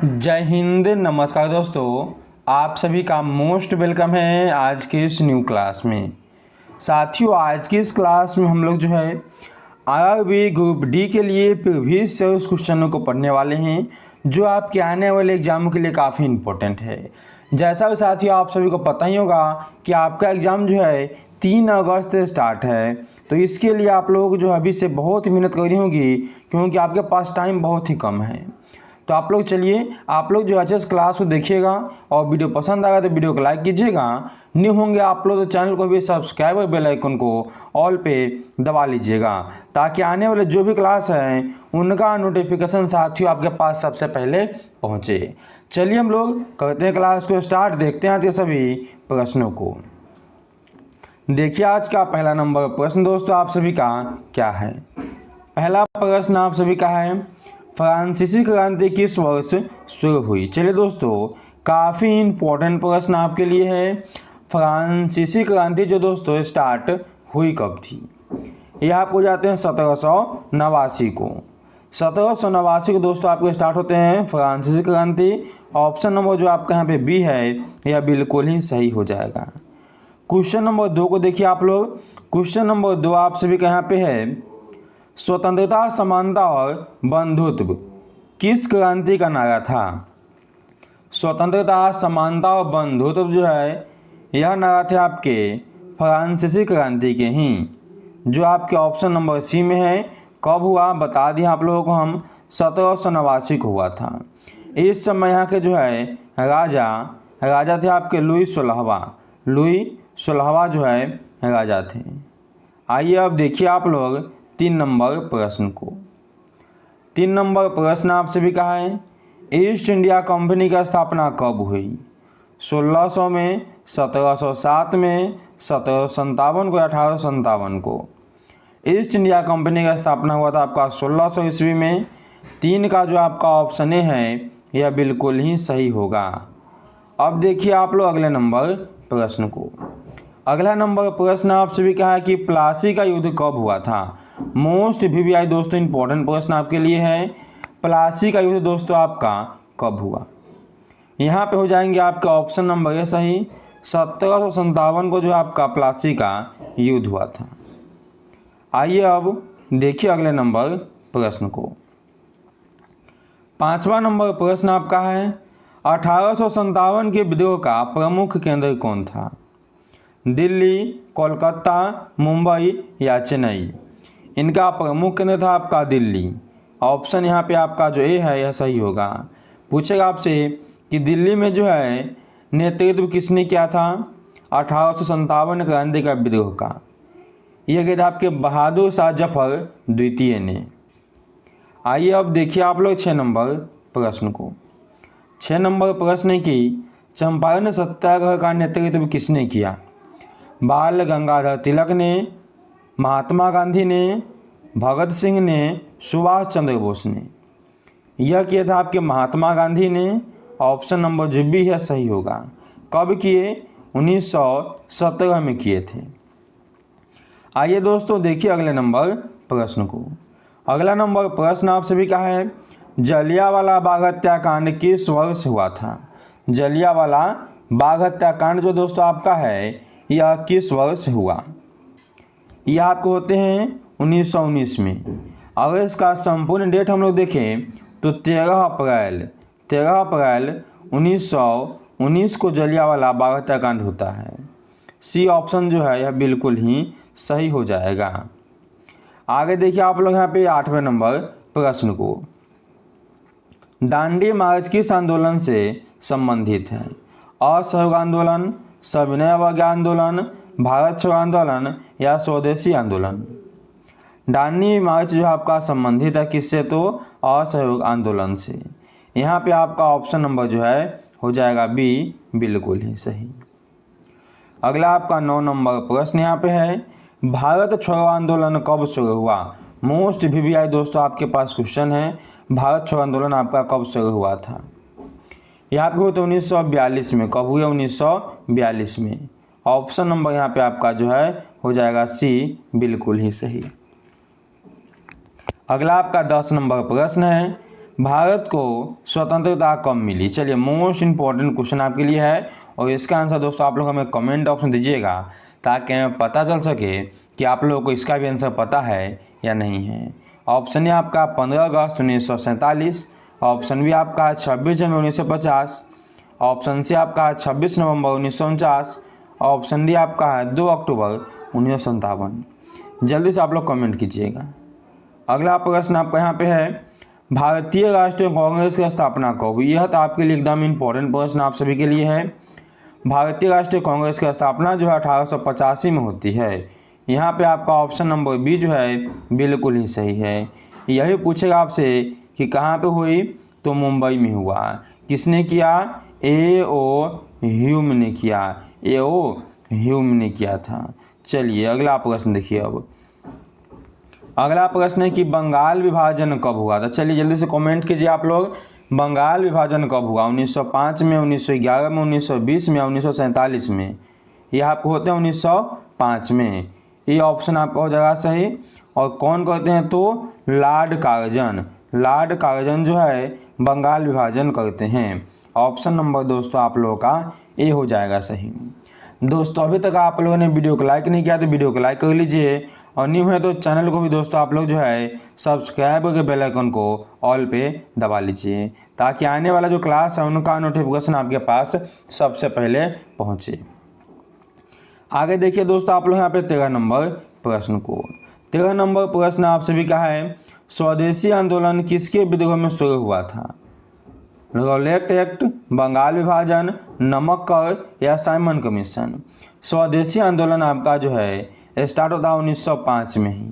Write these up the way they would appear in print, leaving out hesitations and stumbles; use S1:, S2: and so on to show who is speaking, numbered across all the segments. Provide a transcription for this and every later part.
S1: जय हिंद। नमस्कार दोस्तों, आप सभी का मोस्ट वेलकम है आज के इस न्यू क्लास में। साथियों, आज की इस क्लास में हम लोग जो है आरआरबी ग्रुप डी के लिए प्रीवियस से उस क्वेश्चनों को पढ़ने वाले हैं जो आपके आने वाले एग्जाम के लिए काफ़ी इम्पोर्टेंट है। जैसा कि साथियों आप सभी को पता ही होगा कि आपका एग्ज़ाम जो है 3 अगस्त से स्टार्ट है, तो इसके लिए आप लोग जो अभी से बहुत मेहनत करनी होगी क्योंकि आपके पास टाइम बहुत ही कम है। तो आप लोग चलिए, आप लोग जो अच्छे से क्लास को देखिएगा और वीडियो पसंद आएगा तो वीडियो को लाइक कीजिएगा। न्यू होंगे आप लोग तो चैनल को भी सब्सक्राइब और बेल आइकन को ऑल पे दबा लीजिएगा ताकि आने वाले जो भी क्लास हैं उनका नोटिफिकेशन साथियों आपके पास सबसे पहले पहुंचे। चलिए हम लोग करते हैं क्लास को स्टार्ट, देखते हैं आज के सभी प्रश्नों को। देखिए आज का पहला नंबर प्रश्न दोस्तों आप सभी का क्या है। पहला प्रश्न आप सभी का है, फ्रांसीसी क्रांति किस वर्ष शुरू हुई। चलिए दोस्तों, काफ़ी इम्पोर्टेंट प्रश्न आपके लिए है। फ्रांसीसी क्रांति जो दोस्तों स्टार्ट हुई कब थी, यह आपको जाते हैं 1789 को। 1789 को दोस्तों आपके स्टार्ट होते हैं फ्रांसीसी क्रांति। ऑप्शन नंबर जो आपका यहाँ पे बी है यह बिल्कुल ही सही हो जाएगा। क्वेश्चन नंबर 2 को देखिए आप लोग। क्वेश्चन नंबर 2 आप सभी का यहाँ पे है, स्वतंत्रता, समानता और बंधुत्व किस क्रांति का नारा था। स्वतंत्रता, समानता और बंधुत्व जो है यह नारा थे आपके फ्रांसीसी क्रांति के ही, जो आपके ऑप्शन नंबर सी में है। कब हुआ बता दिया आप लोगों को हम, 1789 को हुआ था। इस समय यहाँ के जो है राजा थे आपके लुई 16वां जो है राजा थे। आइए अब देखिए आप लोग 3 नंबर प्रश्न को। 3 नंबर प्रश्न आप सभी का है, ईस्ट इंडिया कंपनी की स्थापना कब हुई। 1600 में, 1707 में, 1757 को, 1857 को। ईस्ट इंडिया कंपनी का स्थापना हुआ था आपका 1600 ईस्वी में। 3 का जो आपका ऑप्शन ए है यह बिल्कुल ही सही होगा। अब देखिए आप लोग अगले नंबर प्रश्न को। अगला नंबर प्रश्न आप सभी का है कि प्लासी का युद्ध कब हुआ था। मोस्ट वीवीआई दोस्तों इंपॉर्टेंट प्रश्न आपके लिए है। प्लासी का युद्ध दोस्तों आपका कब हुआ। यहाँ पे हो जाएंगे आपका ऑप्शन नंबर ए सही। 1757 को जो आपका प्लासी का युद्ध हुआ था। आइए अब देखिए अगले नंबर प्रश्न को। 5वां नंबर प्रश्न आपका है, 1857 के विद्रोह का प्रमुख केंद्र कौन था। दिल्ली, कोलकाता, मुंबई या चेन्नई। इनका प्रमुख केंद्र था आपका दिल्ली। ऑप्शन यहाँ पे आपका जो ए है यह सही होगा। पूछेगा आपसे कि दिल्ली में जो है नेतृत्व किसने किया था 1857 क्रांति का विद्रोह का। यह किया था आपके बहादुर शाह जफर द्वितीय ने। आइए अब देखिए आप लोग 6 नंबर प्रश्न को। 6 नंबर प्रश्न है कि चंपारण सत्याग्रह का नेतृत्व किसने किया। बाल गंगाधर तिलक ने, महात्मा गांधी ने, भगत सिंह ने, सुभाष चंद्र बोस ने। यह किया था आपके महात्मा गांधी ने। ऑप्शन नंबर जो भी है सही होगा। कब किए, 1917 में किए थे। आइए दोस्तों देखिए अगले नंबर प्रश्न को। अगला नंबर प्रश्न आप सभी का है, जलियांवाला बाग हत्याकांड किस वर्ष हुआ था। जलियांवाला बाग हत्याकांड जो दोस्तों आपका है यह किस वर्ष हुआ। यह आपको होते हैं 1919 में। अगर इसका संपूर्ण डेट हम लोग देखें तो 13 अप्रैल 1919 को जलियांवाला बाग हत्याकांड होता है। सी ऑप्शन जो है यह बिल्कुल ही सही हो जाएगा। आगे देखिए आप लोग यहाँ पे 8वें नंबर प्रश्न को। दांडी मार्च किस आंदोलन से संबंधित है। असहयोग आंदोलन, सविनय अवज्ञा आंदोलन, भारत छोड़ो आंदोलन या स्वदेशी आंदोलन। दांडी मार्च जो आपका संबंधित है किससे, तो असहयोग आंदोलन से। यहाँ पे आपका ऑप्शन नंबर जो है हो जाएगा बी, बिल्कुल ही सही। अगला आपका 9 नंबर प्रश्न यहाँ पे है, भारत छोड़ो आंदोलन कब शुरू हुआ। मोस्ट वीवीआई दोस्तों आपके पास क्वेश्चन है, भारत छोड़ो आंदोलन आपका कब शुरू हुआ था। यहाँ पे होता 1942 में। कब हुआ, 1942 में। ऑप्शन नंबर यहाँ पे आपका जो है हो जाएगा सी, बिल्कुल ही सही। अगला आपका 10 नंबर प्रश्न है, भारत को स्वतंत्रता कब मिली? चलिए मोस्ट इम्पॉर्टेंट क्वेश्चन आपके लिए है और इसका आंसर दोस्तों आप लोग हमें कमेंट ऑप्शन दीजिएगा ताकि हमें पता चल सके कि आप लोगों को इसका भी आंसर पता है या नहीं है। ऑप्शन ए आपका 15 अगस्त 1947, ऑप्शन बी आपका 26 जनवरी 1950, ऑप्शन सी आपका 26 नवंबर 1949, ऑप्शन डी आपका है 2 अक्टूबर 1957। जल्दी से आप लोग कमेंट कीजिएगा। अगला प्रश्न आपका यहाँ पे है, भारतीय राष्ट्रीय कांग्रेस की स्थापना कब हुई? यह तो आपके लिए एकदम इम्पोर्टेंट प्रश्न आप सभी के लिए है। भारतीय राष्ट्रीय कांग्रेस की स्थापना जो है 1885 में होती है। यहाँ पे आपका ऑप्शन नंबर बी जो है बिल्कुल ही सही है। यही पूछेगा आपसे कि कहाँ पे हुई, तो मुंबई में हुआ। किसने किया? ए.ओ. ह्यूम ने किया। ए.ओ. ह्यूम ने किया था। चलिए अगला प्रश्न देखिए। अब अगला प्रश्न है कि बंगाल विभाजन कब हुआ था? चलिए जल्दी से कमेंट कीजिए आप लोग, बंगाल विभाजन कब हुआ? 1905 में, 1911 में, 1920 में या 1947 में? ये आपको होते हैं 1905 में। ये ऑप्शन आपका हो जाएगा सही। और कौन करते हैं? तो लॉर्ड कार्जन। लॉर्ड कार्जन जो है बंगाल विभाजन करते हैं। ऑप्शन नंबर दोस्तों आप लोगों का ए हो जाएगा सही। दोस्तों अभी तक आप लोगों ने वीडियो को लाइक नहीं किया तो वीडियो को लाइक कर लीजिए और न्यू है तो चैनल को भी दोस्तों आप लोग जो है सब्सक्राइब करके बेल आइकन को ऑल पे दबा लीजिए ताकि आने वाला जो क्लास है उनका नोटिफिकेशन आपके पास सबसे पहले पहुंचे। आगे देखिए दोस्तों आप लोग यहाँ पे 13 नंबर प्रश्न को। 13 नंबर प्रश्न आप सभी का है, स्वदेशी आंदोलन किसके विद्रोह में शुरू हुआ था? रॉलेट एक्ट, बंगाल विभाजन, नमक कर या साइमन कमीशन? स्वदेशी आंदोलन आपका जो है स्टार्ट होता है 1905 में ही।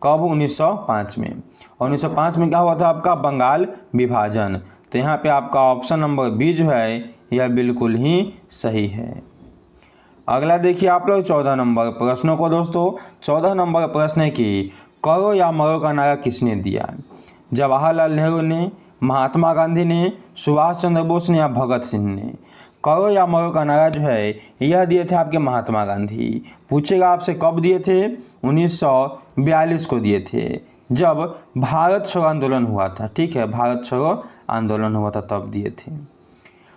S1: कब? 1905 में। और 1905 में क्या हुआ था आपका? बंगाल विभाजन। तो यहाँ पे आपका ऑप्शन नंबर बी जो है यह बिल्कुल ही सही है। अगला देखिए आप लोग 14 नंबर प्रश्नों को दोस्तों। 14 नंबर प्रश्न है कि करो या मरो का नारा किसने दिया? जवाहरलाल नेहरू ने, महात्मा गांधी ने, सुभाष चंद्र बोस ने या भगत सिंह ने? करो या मरो का नारा जो है यह दिए थे आपके महात्मा गांधी। पूछेगा आपसे कब दिए थे? 1942 को दिए थे जब भारत छोड़ो आंदोलन हुआ था। ठीक है, भारत छोड़ो आंदोलन हुआ था तब दिए थे।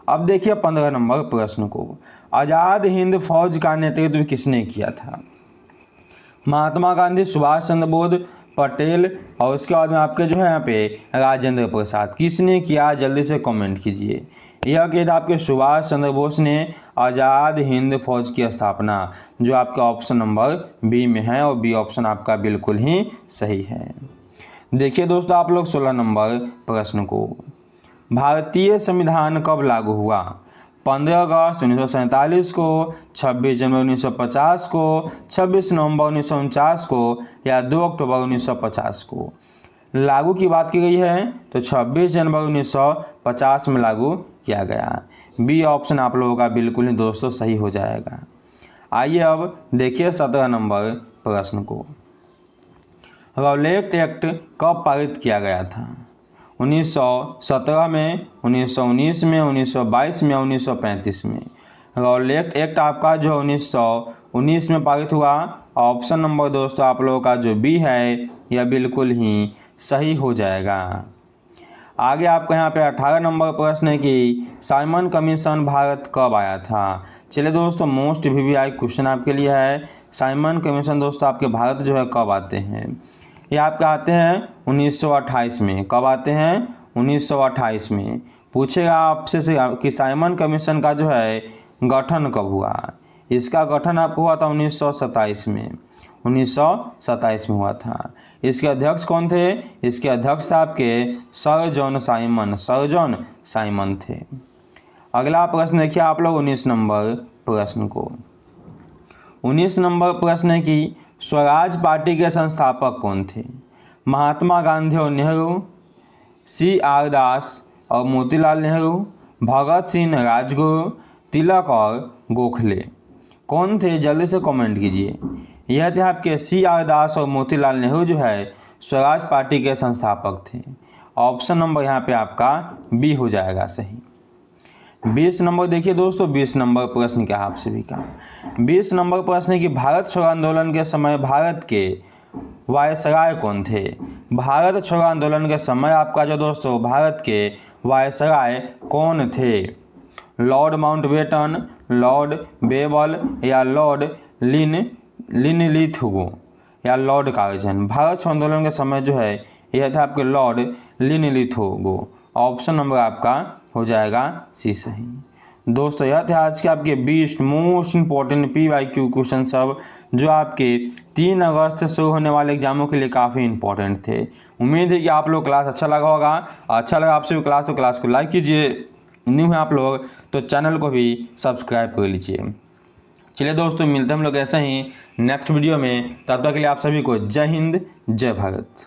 S1: अब देखिए 15 नंबर प्रश्न को। आज़ाद हिंद फौज का नेतृत्व किसने किया था? महात्मा गांधी, सुभाष चंद्र बोस, पटेल और उसके बाद में आपके जो है यहाँ पे राजेंद्र प्रसाद। किसने किया? जल्दी से कमेंट कीजिए। यह किया था आपके सुभाष चंद्र बोस ने आज़ाद हिंद फौज की स्थापना, जो आपका ऑप्शन नंबर बी में है और बी ऑप्शन आपका बिल्कुल ही सही है। देखिए दोस्तों आप लोग 16 नंबर प्रश्न को। भारतीय संविधान कब लागू हुआ? 15 अगस्त 1947 को, 26 जनवरी 1950 को, 26 नवंबर 1949 को या 2 अक्टूबर 1950 को? लागू की बात की गई है तो 26 जनवरी 1950 में लागू किया गया। बी ऑप्शन आप लोगों का बिल्कुल ही दोस्तों सही हो जाएगा। आइए अब देखिए 17 नंबर प्रश्न को। रॉलेट एक्ट कब पारित किया गया था? 1917 में, 1919 में, 1922 में, 1935 में? रॉलेट एक्ट आपका जो 1919 में पारित हुआ। ऑप्शन नंबर दोस्तों आप लोगों का जो बी है यह बिल्कुल ही सही हो जाएगा। आगे आपका यहाँ पे 18 नंबर प्रश्न है कि साइमन कमीशन भारत कब आया था? चलिए दोस्तों मोस्ट VVI क्वेश्चन आपके लिए है। साइमन कमीशन दोस्तों आपके भारत जो है कब आते हैं? ये आपके आते हैं 1928 में। कब आते हैं? 1928 में। पूछेगा आपसे कि साइमन कमीशन का जो है गठन कब हुआ? इसका गठन आपको हुआ था 1927 में। 1927 में हुआ था। इसके अध्यक्ष कौन थे? इसके अध्यक्ष थे आपके sir John Simon. Sir John Simon थे। अगला प्रश्न देखिए आप लोग 19 नंबर प्रश्न को। 19 नंबर प्रश्न है कि स्वराज पार्टी के संस्थापक कौन थे? महात्मा गांधी और नेहरू, C.R. दास और मोतीलाल नेहरू, भगत सिंह, राजगुरु, तिलक और गोखले? कौन थे? जल्दी से कमेंट कीजिए। यह थे आपके C.R. दास और मोतीलाल नेहरू जो है स्वराज पार्टी के संस्थापक थे। ऑप्शन नंबर यहाँ पे आपका बी हो जाएगा सही। 20 नंबर देखिए दोस्तों। 20 नंबर प्रश्न क्या आप सभी का? 20 नंबर प्रश्न है कि भारत छोड़ो आंदोलन के समय भारत के वायसराय कौन थे? भारत छोड़ो आंदोलन के समय आपका जो दोस्तों भारत के वायसराय कौन थे? लॉर्ड माउंटबेटन, लॉर्ड बेबल या लॉर्ड लिनलिथगो या लॉर्ड कार्जन? भारत छोड़ो आंदोलन के समय जो है यह था आपके लॉर्ड लिनलिथगो। ऑप्शन नंबर आपका हो जाएगा सी सही। दोस्तों यह थे आज के आपके 20 मोस्ट इंपॉर्टेंट PYQ क्वेश्चन सब जो आपके 3 अगस्त से शुरू होने वाले एग्जामों के लिए काफ़ी इंपॉर्टेंट थे। उम्मीद है कि आप लोग क्लास अच्छा लगा होगा। अच्छा लगा आपसे क्लास तो क्लास को लाइक कीजिए, न्यू है आप लोग तो चैनल को भी सब्सक्राइब कर लीजिए। चलिए दोस्तों मिलते हैं हम लोग ऐसे ही नेक्स्ट वीडियो में, तब तक के लिए आप सभी को जय हिंद जय भारत।